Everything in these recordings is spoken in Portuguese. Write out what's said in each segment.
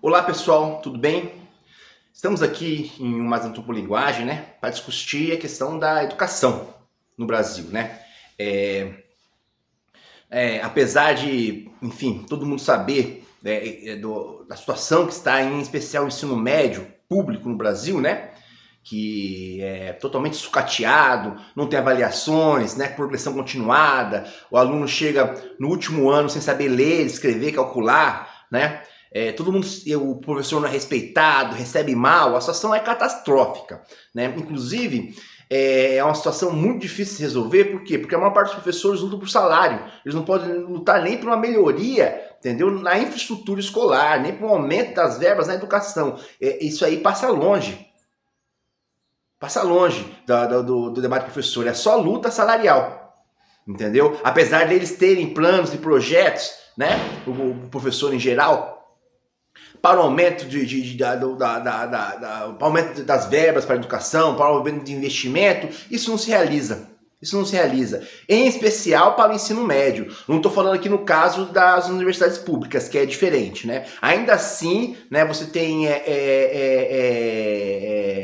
Olá pessoal, tudo bem? Estamos aqui em mais antropolinguagem, né, para discutir a questão da educação no Brasil, né? Apesar de, enfim, todo mundo saber da situação que está em especial o ensino médio público no Brasil, né? Que é totalmente sucateado, não tem avaliações, né? Progressão continuada, o aluno chega no último ano sem saber ler, escrever, calcular, né? Todo mundo, o professor não é respeitado, recebe mal, a situação é catastrófica, né? Inclusive, é uma situação muito difícil de resolver, por quê? Porque a maior parte dos professores lutam por salário, eles não podem lutar nem por uma melhoria, entendeu? Na infraestrutura escolar, nem por um aumento das verbas na educação. Isso aí passa longe do debate professor, é só luta salarial, entendeu? Apesar deles terem planos e projetos, né, o professor em geral, para o aumento, aumento das verbas para a educação, para o aumento de investimento, isso não se realiza. Isso não se realiza. Em especial para o ensino médio. Não estou falando aqui no caso das universidades públicas, que é diferente, né? Ainda assim, né, você tem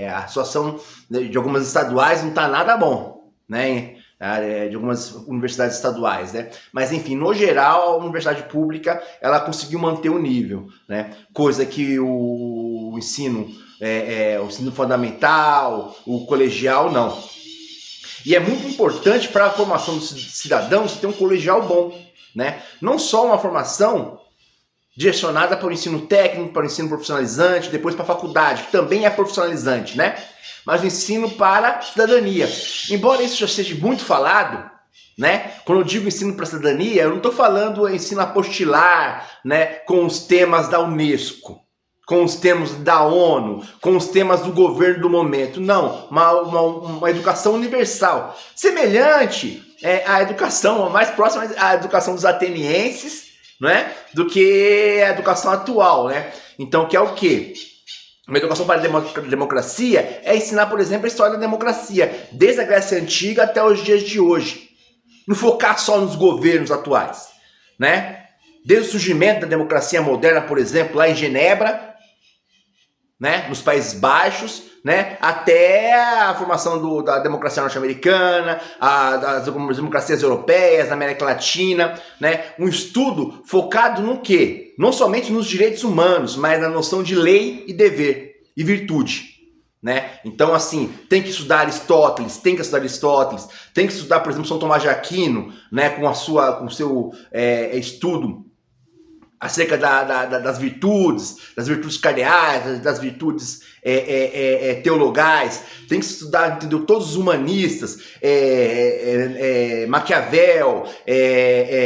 a situação de algumas estaduais não está nada bom, né? De algumas universidades estaduais, né? Mas enfim, no geral, a universidade pública ela conseguiu manter o nível, né? Coisa que o ensino, o ensino fundamental, o colegial não. E é muito importante para a formação dos cidadãos ter um colegial bom, né? Não só uma formação direcionada para o ensino técnico, para o ensino profissionalizante, depois para a faculdade, que também é profissionalizante, né? Mas o ensino para a cidadania. Embora isso já seja muito falado, né? Quando eu digo ensino para a cidadania, eu não estou falando ensino apostilar, né? Com os temas da Unesco, com os temas da ONU, com os temas do governo do momento. Não, uma educação universal, semelhante à educação mais próxima à educação dos atenienses, né? Do que a educação atual, né? Então, que é o quê? Uma educação para a democracia é ensinar, por exemplo, a história da democracia, desde a Grécia Antiga até os dias de hoje. Não focar só nos governos atuais, né? Desde o surgimento da democracia moderna, por exemplo, lá em Genebra, né? Nos Países Baixos, né? Até a formação da democracia norte-americana, das democracias europeias, da América Latina, né? Um estudo focado no quê? Não somente nos direitos humanos, mas na noção de lei e dever e virtude, né? Então, assim, tem que estudar Aristóteles, tem que estudar, por exemplo, São Tomás de Aquino, né? Com o seu estudo acerca das virtudes cardeais, das virtudes teologais, tem que estudar, entendeu? Todos os humanistas, Maquiavel,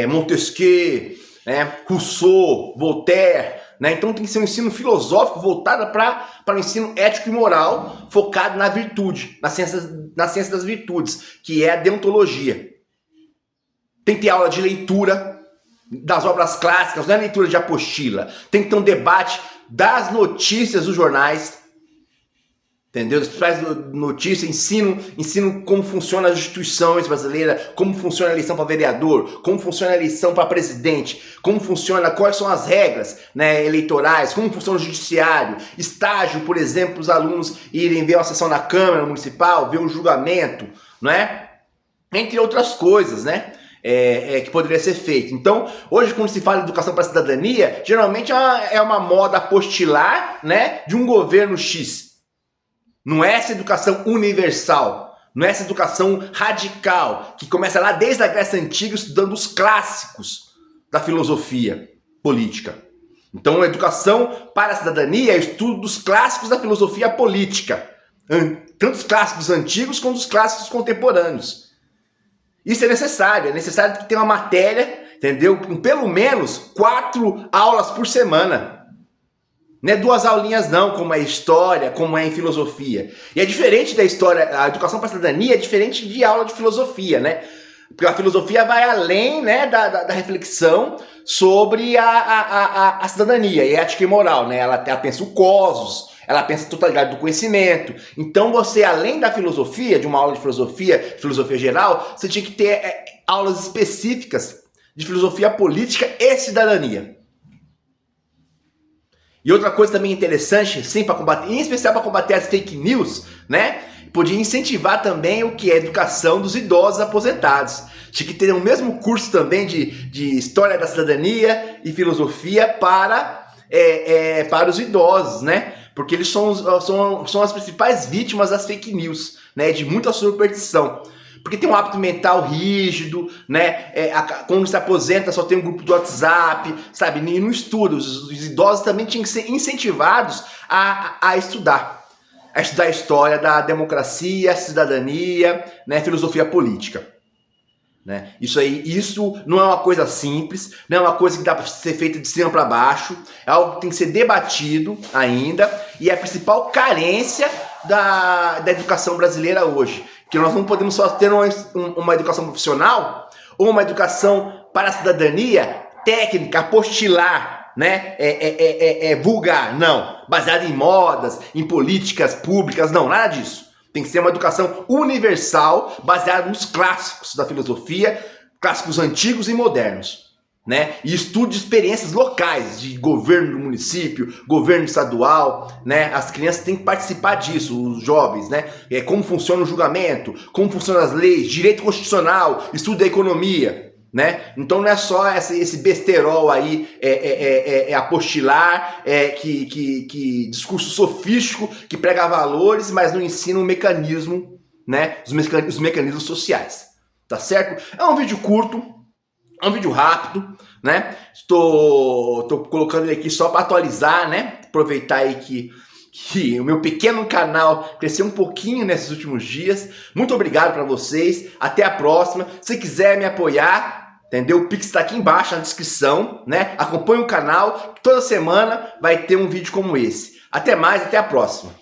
Montesquieu, né? Rousseau, Voltaire, né? Então tem que ser um ensino filosófico voltado para o ensino ético e moral, focado na virtude, na ciência das virtudes, que é a deontologia. Tem que ter aula de leitura das obras clássicas, não é leitura de apostila. Tem que ter um debate das notícias dos jornais, entendeu? As principais notícias, ensino como funciona as instituições brasileiras, como funciona a eleição para vereador, como funciona a eleição para presidente, como funciona, quais são as regras, né, eleitorais, como funciona o judiciário, estágio, por exemplo, os alunos irem ver uma sessão na Câmara Municipal, ver um julgamento, não é? Entre outras coisas, né? Que poderia ser feito. Então, hoje, quando se fala em educação para a cidadania, geralmente é uma moda apostilar, né, de um governo X. Não é essa educação universal, não é essa educação radical, que começa lá desde a Grécia Antiga, estudando os clássicos da filosofia política. Então, a educação para a cidadania é o estudo dos clássicos da filosofia política, tanto os clássicos antigos quanto os clássicos contemporâneos. Isso é necessário que tenha uma matéria, entendeu? Com pelo menos 4 aulas por semana. Não é 2 aulinhas não, como é história, como é em filosofia. E é diferente da história, a educação para a cidadania é diferente de aula de filosofia, né? Porque a filosofia vai além, né, da reflexão sobre a cidadania, e ética e moral, né? Ela pensa o cosmos, ela pensa a totalidade do conhecimento. Então você, além da filosofia, de uma aula de filosofia geral, você tinha que ter aulas específicas de filosofia política e cidadania. E outra coisa também interessante, sim, para combater, em especial para combater as fake news, né? Podia incentivar também o que é a educação dos idosos aposentados. Tinha que ter o mesmo curso também de História da Cidadania e Filosofia para os idosos, né? Porque eles são as principais vítimas das fake news, né? De muita superstição. Porque tem um hábito mental rígido, né? Quando se aposenta só tem um grupo do WhatsApp, sabe? E não estuda. Os idosos também tinham que ser incentivados a estudar. A estudar a história da democracia, cidadania, né? Filosofia política. Né? Isso não é uma coisa simples, não é uma coisa que dá para ser feita de cima para baixo, é algo que tem que ser debatido ainda, e é a principal carência da educação brasileira hoje. Que nós não podemos só ter uma educação profissional ou uma educação para a cidadania técnica, apostilar, né? Vulgar, não. Baseada em modas, em políticas públicas, não, nada disso. Tem que ser uma educação universal, baseada nos clássicos da filosofia, clássicos antigos e modernos. Né? E estudo de experiências locais, de governo do município, governo estadual, né? As crianças têm que participar disso, os jovens, né? Como funciona o julgamento, como funcionam as leis, direito constitucional, estudo da economia, né? Então não é só esse besterol aí, apostilar, que discurso sofístico que prega valores, mas não ensina o mecanismo, né? Os mecanismos sociais, tá certo? É um vídeo curto, é um vídeo rápido, né? Estou colocando ele aqui só para atualizar, né? Aproveitar aí que o meu pequeno canal cresceu um pouquinho nesses últimos dias. Muito obrigado para vocês. Até a próxima. Se quiser me apoiar, entendeu? O Pix está aqui embaixo na descrição, né? Acompanhe o canal. Toda semana vai ter um vídeo como esse. Até mais, até a próxima.